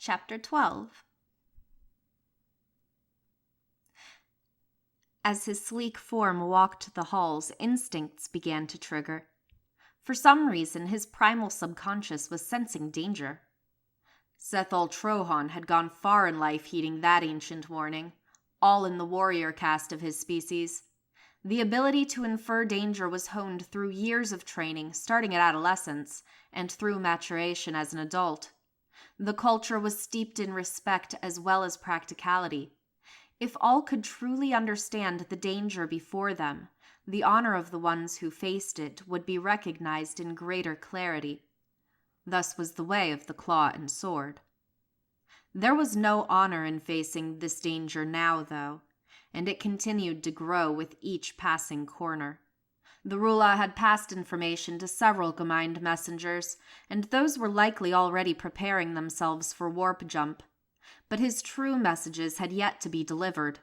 Chapter 12. As his sleek form walked the halls, instincts began to trigger. For some reason, his primal subconscious was sensing danger. Sethal Trohan had gone far in life heeding that ancient warning, all in the warrior caste of his species. The ability to infer danger was honed through years of training, starting at adolescence, and through maturation as an adult. The culture was steeped in respect as well as practicality. If all could truly understand the danger before them, the honor of the ones who faced it would be recognized in greater clarity. Thus was the way of the claw and sword. There was no honor in facing this danger now, though, and it continued to grow with each passing corner. The Rula had passed information to several Gemind messengers, and those were likely already preparing themselves for warp jump. But his true messages had yet to be delivered.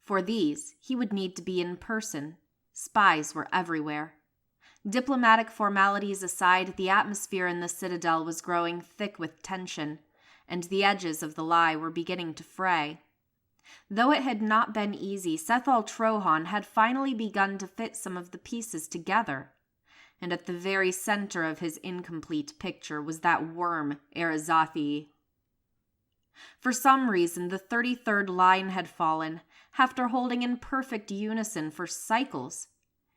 For these, he would need to be in person. Spies were everywhere. Diplomatic formalities aside, the atmosphere in the Citadel was growing thick with tension, and the edges of the lie were beginning to fray. Though it had not been easy, Sethal Trohan had finally begun to fit some of the pieces together, and at the very center of his incomplete picture was that worm, Arazathi. For some reason, the 33rd line had fallen, after holding in perfect unison for cycles.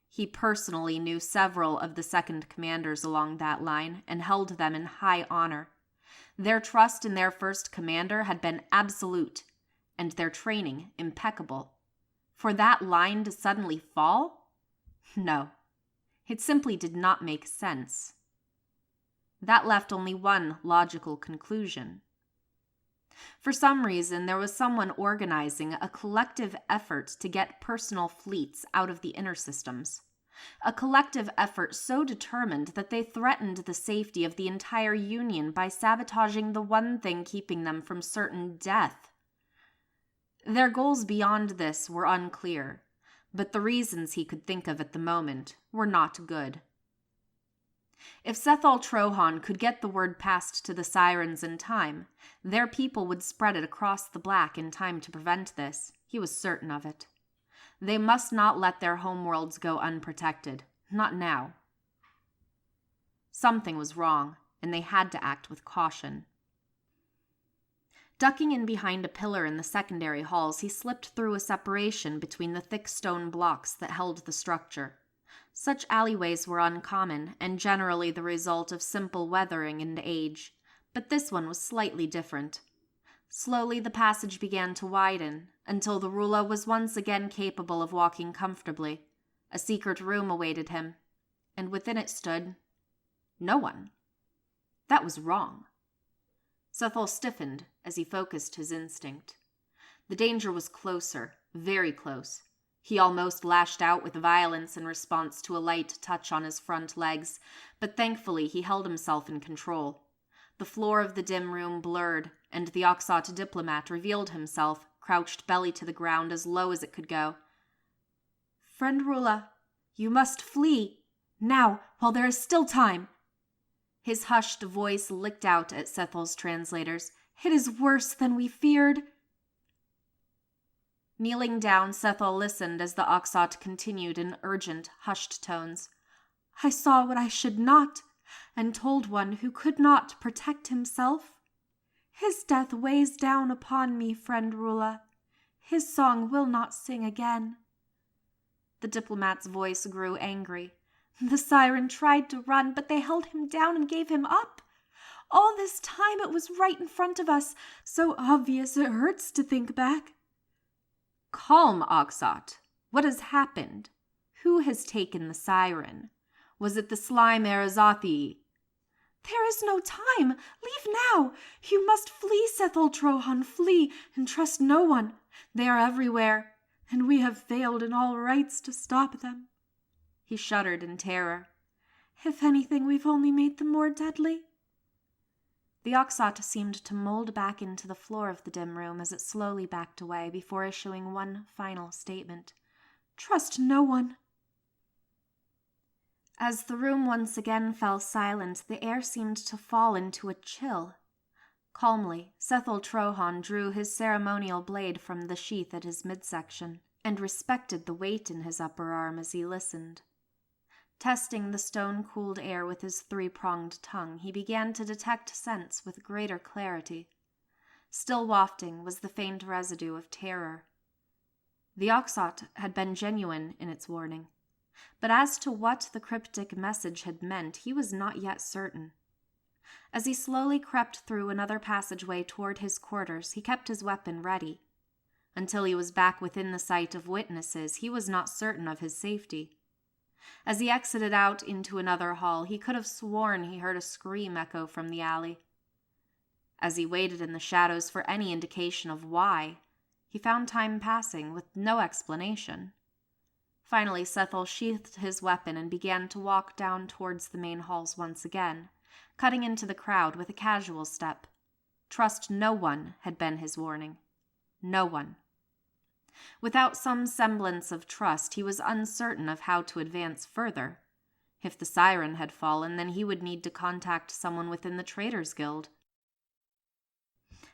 He personally knew several of the second commanders along that line and held them in high honor. Their trust in their first commander had been absolute, and their training impeccable. For that line to suddenly fall? No, it simply did not make sense. That left only one logical conclusion. For some reason, there was someone organizing a collective effort to get personal fleets out of the inner systems. A collective effort so determined that they threatened the safety of the entire Union by sabotaging the one thing keeping them from certain death. Their goals beyond this were unclear, but the reasons he could think of at the moment were not good. If Sethal Trohan could get the word passed to the Sirens in time, their people would spread it across the Black in time to prevent this. He was certain of it. They must not let their homeworlds go unprotected. Not now. Something was wrong, and they had to act with caution. Ducking in behind a pillar in the secondary halls, he slipped through a separation between the thick stone blocks that held the structure. Such alleyways were uncommon, and generally the result of simple weathering and age, but this one was slightly different. Slowly the passage began to widen, until the Rula was once again capable of walking comfortably. A secret room awaited him, and within it stood no one. That was wrong. Sethal stiffened as he focused his instinct. The danger was closer, very close. He almost lashed out with violence in response to a light touch on his front legs, but thankfully he held himself in control. The floor of the dim room blurred, and the Oxot diplomat revealed himself, crouched belly to the ground as low as it could go. "Friend Rula, you must flee. Now, while there is still time." His hushed voice licked out at Sethal's translators. "It is worse than we feared." Kneeling down, Sethal listened as the Oxot continued in urgent, hushed tones. "I saw what I should not, and told one who could not protect himself. His death weighs down upon me, friend Rula. His song will not sing again." The diplomat's voice grew angry. "The siren tried to run, but they held him down and gave him up. All this time it was right in front of us, so obvious it hurts to think back." "Calm, Oxot. What has happened? Who has taken the siren? Was it the slime Arazathi?" "There is no time. Leave now. You must flee, Sethal Trohan, flee, and trust no one. They are everywhere, and we have failed in all rights to stop them." He shuddered in terror. "If anything, we've only made them more deadly." The Oxot seemed to mold back into the floor of the dim room as it slowly backed away before issuing one final statement. "Trust no one." As the room once again fell silent, the air seemed to fall into a chill. Calmly, Sethel Trohan drew his ceremonial blade from the sheath at his midsection, and respected the weight in his upper arm as he listened. Testing the stone-cooled air with his three-pronged tongue, he began to detect scents with greater clarity. Still wafting was the faint residue of terror. The Oxot had been genuine in its warning, but as to what the cryptic message had meant, he was not yet certain. As he slowly crept through another passageway toward his quarters, he kept his weapon ready. Until he was back within the sight of witnesses, he was not certain of his safety. As he exited out into another hall, he could have sworn he heard a scream echo from the alley. As he waited in the shadows for any indication of why, he found time passing with no explanation. Finally, Sethel sheathed his weapon and began to walk down towards the main halls once again, cutting into the crowd with a casual step. Trust no one had been his warning. No one. Without some semblance of trust, he was uncertain of how to advance further. If the siren had fallen, then he would need to contact someone within the Traders' Guild.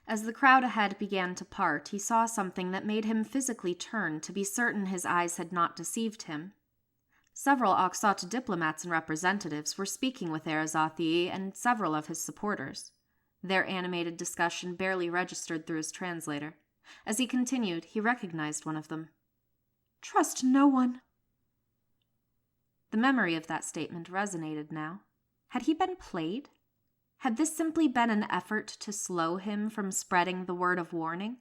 As the crowd ahead began to part, he saw something that made him physically turn to be certain his eyes had not deceived him. Several Oxot diplomats and representatives were speaking with Arazothi and several of his supporters. Their animated discussion barely registered through his translator. As he continued, he recognized one of them. "Trust no one." The memory of that statement resonated now. Had he been played? Had this simply been an effort to slow him from spreading the word of warning?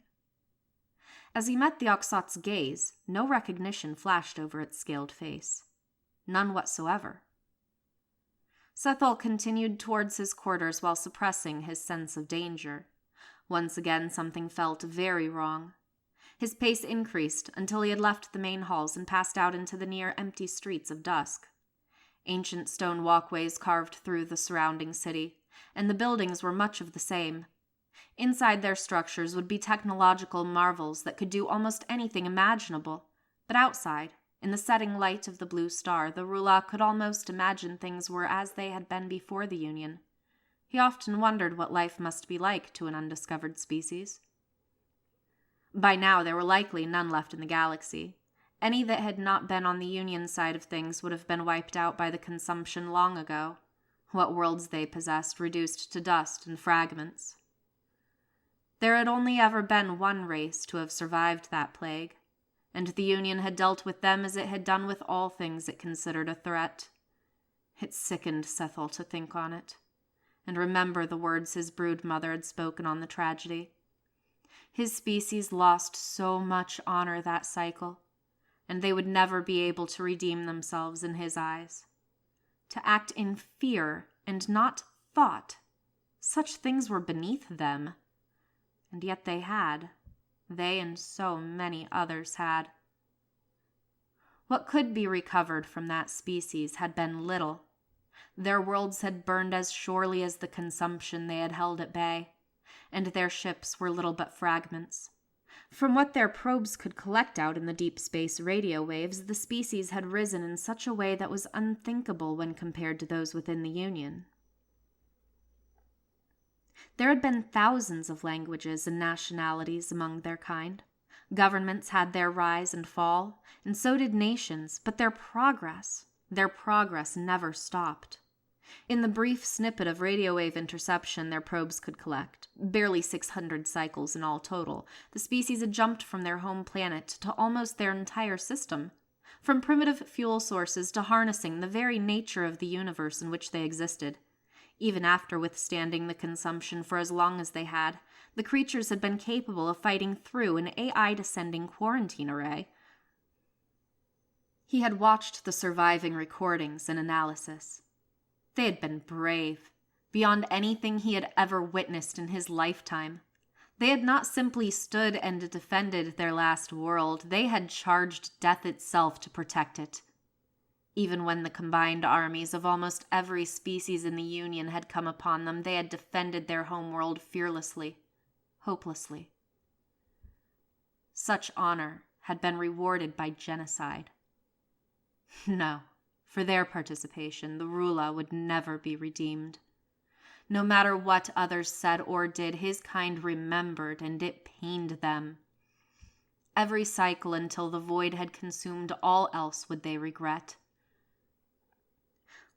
As he met the Oxot's gaze, no recognition flashed over its scaled face. None whatsoever. Sethel continued towards his quarters while suppressing his sense of danger. Once again, something felt very wrong. His pace increased until he had left the main halls and passed out into the near empty streets of dusk. Ancient stone walkways carved through the surrounding city, and the buildings were much of the same. Inside their structures would be technological marvels that could do almost anything imaginable, but outside, in the setting light of the blue star, the Rula could almost imagine things were as they had been before the Union. He often wondered what life must be like to an undiscovered species. By now, there were likely none left in the galaxy. Any that had not been on the Union side of things would have been wiped out by the consumption long ago. What worlds they possessed reduced to dust and fragments. There had only ever been one race to have survived that plague, and the Union had dealt with them as it had done with all things it considered a threat. It sickened Sethel to think on it, and remember the words his broodmother had spoken on the tragedy. His species lost so much honor that cycle, and they would never be able to redeem themselves in his eyes. To act in fear and not thought, such things were beneath them. And yet they and so many others had. What could be recovered from that species had been little. Their worlds had burned as surely as the consumption they had held at bay, and their ships were little but fragments. From what their probes could collect out in the deep space radio waves, the species had risen in such a way that was unthinkable when compared to those within the Union. There had been thousands of languages and nationalities among their kind. Governments had their rise and fall, and so did nations, but their progress never stopped. In the brief snippet of radio wave interception their probes could collect, barely 600 cycles in all total, the species had jumped from their home planet to almost their entire system, from primitive fuel sources to harnessing the very nature of the universe in which they existed. Even after withstanding the consumption for as long as they had, the creatures had been capable of fighting through an AI-descending quarantine array. He had watched the surviving recordings and analysis. They had been brave, beyond anything he had ever witnessed in his lifetime. They had not simply stood and defended their last world, they had charged death itself to protect it. Even when the combined armies of almost every species in the Union had come upon them, they had defended their homeworld fearlessly, hopelessly. Such honor had been rewarded by genocide. No. For their participation, the Rula would never be redeemed. No matter what others said or did, his kind remembered, and it pained them. Every cycle until the void had consumed all else would they regret.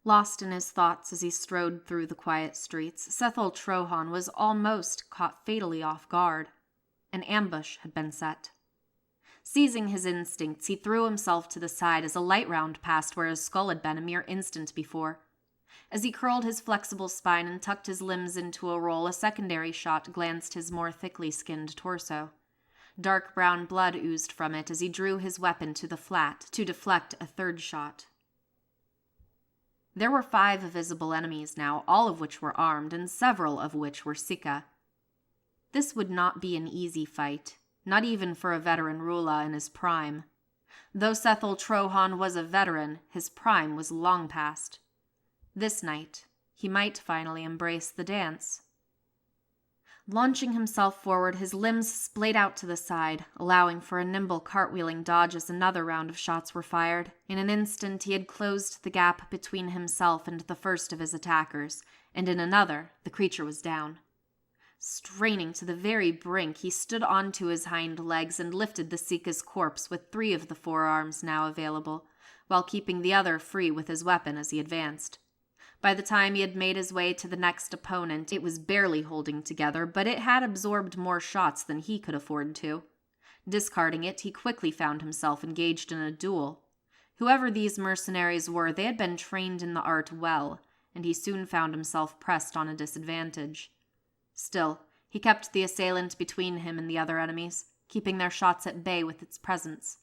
Lost in his thoughts as he strode through the quiet streets, Sethel Trohan was almost caught fatally off guard. An ambush had been set. Seizing his instincts, he threw himself to the side as a light round passed where his skull had been a mere instant before. As he curled his flexible spine and tucked his limbs into a roll, a secondary shot glanced his more thickly skinned torso. Dark brown blood oozed from it as he drew his weapon to the flat to deflect a third shot. There were 5 visible enemies now, all of which were armed, and several of which were Sika. This would not be an easy fight, not even for a veteran Rula in his prime. Though Sethel Trohan was a veteran, his prime was long past. This night, he might finally embrace the dance. Launching himself forward, his limbs splayed out to the side, allowing for a nimble cartwheeling dodge as another round of shots were fired. In an instant, he had closed the gap between himself and the first of his attackers, and in another, the creature was down. Straining to the very brink, he stood onto his hind legs and lifted the Sika's corpse with 3 of the 4 arms now available, while keeping the other free with his weapon as he advanced. By the time he had made his way to the next opponent, it was barely holding together, but it had absorbed more shots than he could afford to. Discarding it, he quickly found himself engaged in a duel. Whoever these mercenaries were, they had been trained in the art well, and he soon found himself pressed on a disadvantage. Still, he kept the assailant between him and the other enemies, keeping their shots at bay with its presence.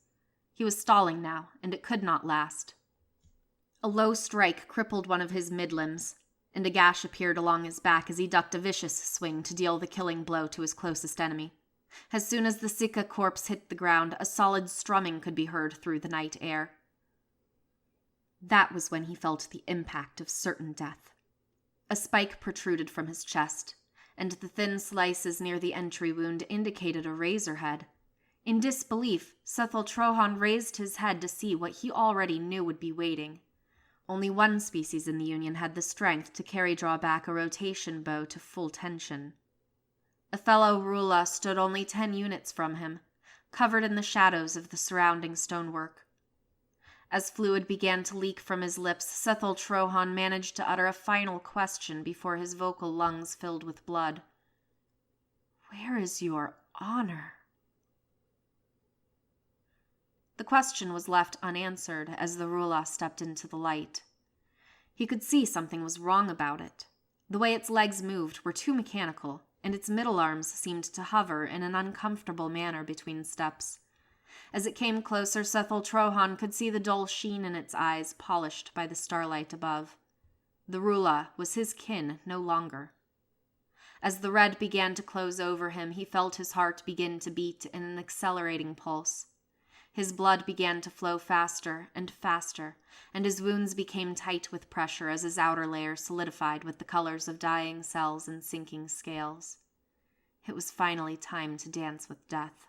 He was stalling now, and it could not last. A low strike crippled one of his mid-limbs, and a gash appeared along his back as he ducked a vicious swing to deal the killing blow to his closest enemy. As soon as the Sika corpse hit the ground, a solid strumming could be heard through the night air. That was when he felt the impact of certain death. A spike protruded from his chest, and the thin slices near the entry wound indicated a razor head. In disbelief, Sethel Trohan raised his head to see what he already knew would be waiting. Only one species in the Union had the strength to draw back a rotation bow to full tension. A fellow Rula stood only 10 units from him, covered in the shadows of the surrounding stonework. As fluid began to leak from his lips, Sethel Trohan managed to utter a final question before his vocal lungs filled with blood. "Where is your honor?" The question was left unanswered as the Rula stepped into the light. He could see something was wrong about it. The way its legs moved were too mechanical, and its middle arms seemed to hover in an uncomfortable manner between steps. As it came closer, Sethel Trohan could see the dull sheen in its eyes polished by the starlight above. The Rula was his kin no longer. As the red began to close over him, he felt his heart begin to beat in an accelerating pulse. His blood began to flow faster, and his wounds became tight with pressure as his outer layer solidified with the colors of dying cells and sinking scales. It was finally time to dance with death.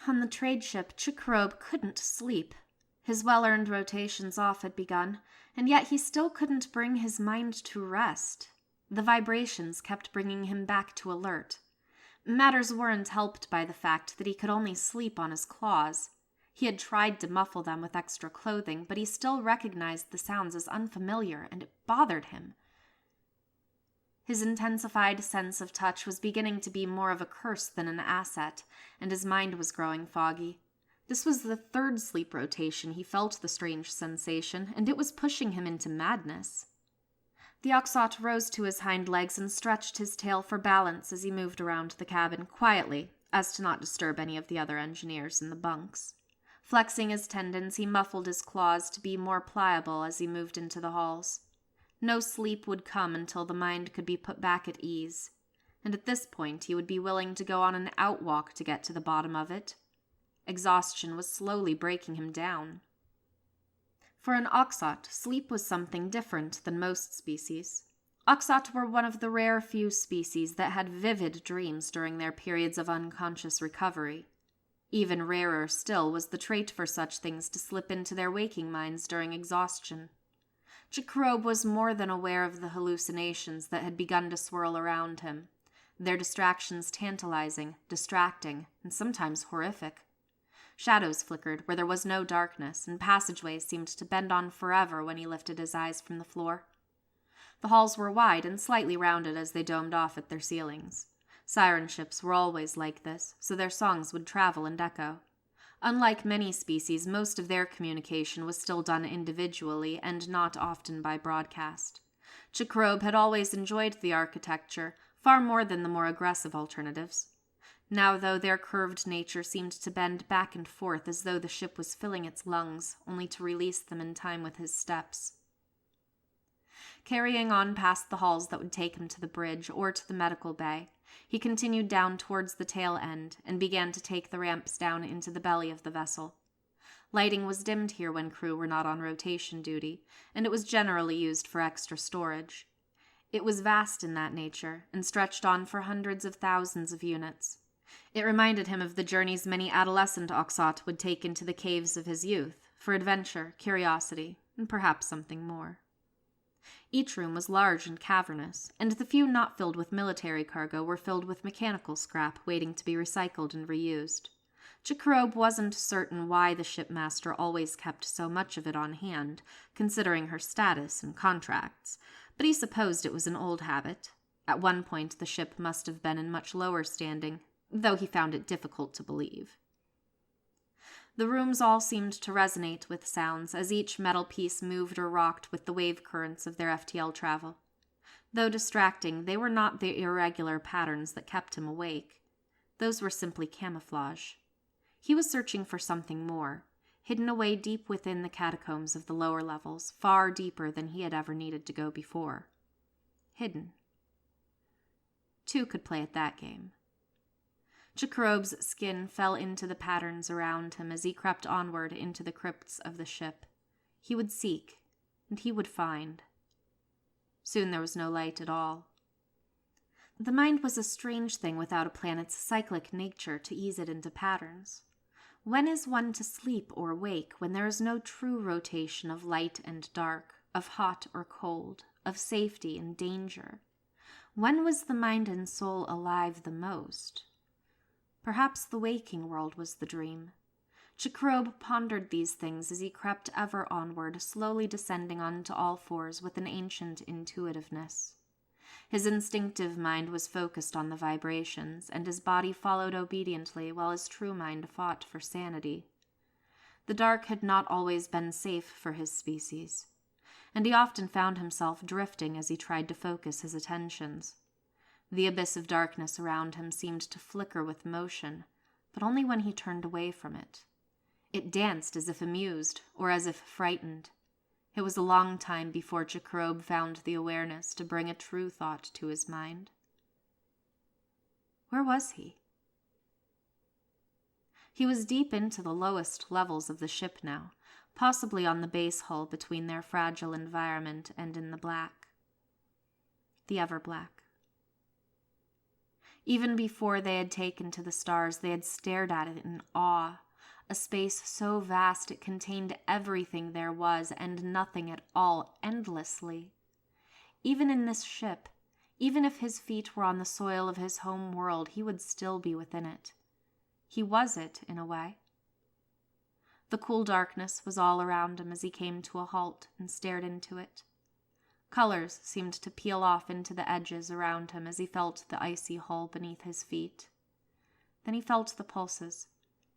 On the trade ship, Chikrobe couldn't sleep. His well-earned rotations off had begun, and yet he still couldn't bring his mind to rest. The vibrations kept bringing him back to alert. Matters weren't helped by the fact that he could only sleep on his claws. He had tried to muffle them with extra clothing, but he still recognized the sounds as unfamiliar, and it bothered him. His intensified sense of touch was beginning to be more of a curse than an asset, and his mind was growing foggy. This was the 3rd sleep rotation he felt the strange sensation, and it was pushing him into madness. The Oxot rose to his hind legs and stretched his tail for balance as he moved around the cabin, quietly, as to not disturb any of the other engineers in the bunks. Flexing his tendons, he muffled his claws to be more pliable as he moved into the halls. No sleep would come until the mind could be put back at ease, and at this point he would be willing to go on an outwalk to get to the bottom of it. Exhaustion was slowly breaking him down. For an Oxot, sleep was something different than most species. Oxot were one of the rare few species that had vivid dreams during their periods of unconscious recovery. Even rarer still was the trait for such things to slip into their waking minds during exhaustion. Jacob was more than aware of the hallucinations that had begun to swirl around him, their distractions tantalizing, distracting, and sometimes horrific. Shadows flickered where there was no darkness, and passageways seemed to bend on forever when he lifted his eyes from the floor. The halls were wide and slightly rounded as they domed off at their ceilings. Siren ships were always like this, so their songs would travel and echo. Unlike many species, most of their communication was still done individually and not often by broadcast. Jacob had always enjoyed the architecture, far more than the more aggressive alternatives. Now, though, their curved nature seemed to bend back and forth as though the ship was filling its lungs, only to release them in time with his steps. Carrying on past the halls that would take him to the bridge or to the medical bay, he continued down towards the tail end and began to take the ramps down into the belly of the vessel. Lighting was dimmed here when crew were not on rotation duty, and it was generally used for extra storage. It was vast in that nature, and stretched on for hundreds of thousands of units. It reminded him of the journeys many adolescent Oxot would take into the caves of his youth, for adventure, curiosity, and perhaps something more. Each room was large and cavernous, and the few not filled with military cargo were filled with mechanical scrap waiting to be recycled and reused. Jacob wasn't certain why the shipmaster always kept so much of it on hand, considering her status and contracts, but he supposed it was an old habit. At one point the ship must have been in much lower standing, though he found it difficult to believe. The rooms all seemed to resonate with sounds as each metal piece moved or rocked with the wave currents of their FTL travel. Though distracting, they were not the irregular patterns that kept him awake. Those were simply camouflage. He was searching for something more, hidden away deep within the catacombs of the lower levels, far deeper than he had ever needed to go before. Hidden. Two could play at that game. Jacob's skin fell into the patterns around him as he crept onward into the crypts of the ship. He would seek, and he would find. Soon there was no light at all. The mind was a strange thing without a planet's cyclic nature to ease it into patterns. When is one to sleep or wake when there is no true rotation of light and dark, of hot or cold, of safety and danger? When was the mind and soul alive the most? Perhaps the waking world was the dream. Jacob pondered these things as he crept ever onward, slowly descending onto all fours with an ancient intuitiveness. His instinctive mind was focused on the vibrations, and his body followed obediently while his true mind fought for sanity. The dark had not always been safe for his species, and he often found himself drifting as he tried to focus his attentions. The abyss of darkness around him seemed to flicker with motion, but only when he turned away from it. It danced as if amused, or as if frightened. It was a long time before Jacob found the awareness to bring a true thought to his mind. Where was he? He was deep into the lowest levels of the ship now, possibly on the base hull between their fragile environment and in the black. The ever-black. Even before they had taken to the stars, they had stared at it in awe, a space so vast it contained everything there was and nothing at all, endlessly. Even in this ship, even if his feet were on the soil of his home world, he would still be within it. He was it, in a way. The cool darkness was all around him as he came to a halt and stared into it. Colors seemed to peel off into the edges around him as he felt the icy hull beneath his feet. Then he felt the pulses,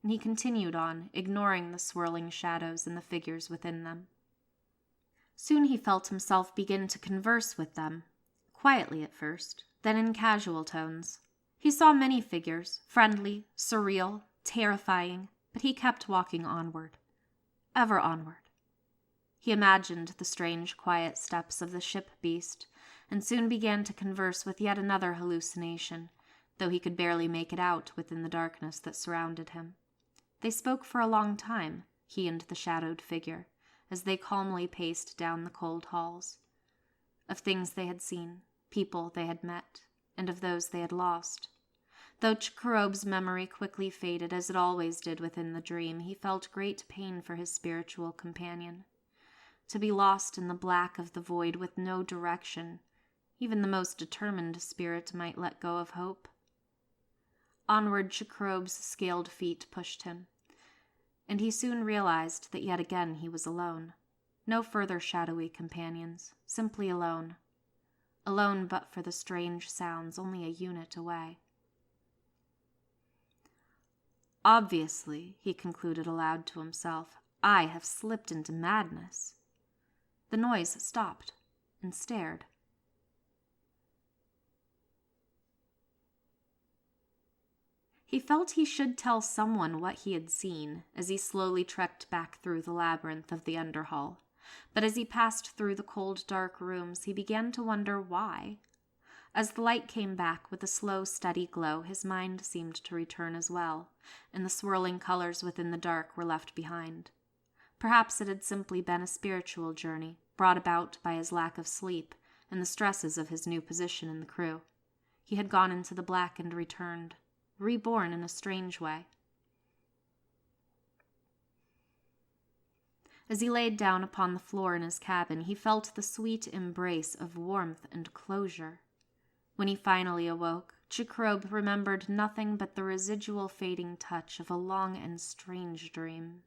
and he continued on, ignoring the swirling shadows and the figures within them. Soon he felt himself begin to converse with them, quietly at first, then in casual tones. He saw many figures, friendly, surreal, terrifying, but he kept walking onward, ever onward. He imagined the strange, quiet steps of the ship beast, and soon began to converse with yet another hallucination, though he could barely make it out within the darkness that surrounded him. They spoke for a long time, he and the shadowed figure, as they calmly paced down the cold halls. Of things they had seen, people they had met, and of those they had lost. Though Jacob's memory quickly faded, as it always did within the dream, he felt great pain for his spiritual companion. to be lost in the black of the void with no direction. Even the most determined spirit might let go of hope. Onward Chikrobe's scaled feet pushed him, and he soon realized that yet again he was alone. No further shadowy companions, simply alone. Alone but for the strange sounds, only a unit away. Obviously, he concluded aloud to himself, I have slipped into madness. The noise stopped and stared. He felt he should tell someone what he had seen as he slowly trekked back through the labyrinth of the underhall. But as he passed through the cold, dark rooms, he began to wonder why. As the light came back with a slow, steady glow, his mind seemed to return as well, and the swirling colors within the dark were left behind. Perhaps it had simply been a spiritual journey, brought about by his lack of sleep and the stresses of his new position in the crew. He had gone into the black and returned, reborn in a strange way. As he laid down upon the floor in his cabin, he felt the sweet embrace of warmth and closure. When he finally awoke, Chikrobe remembered nothing but the residual fading touch of a long and strange dream.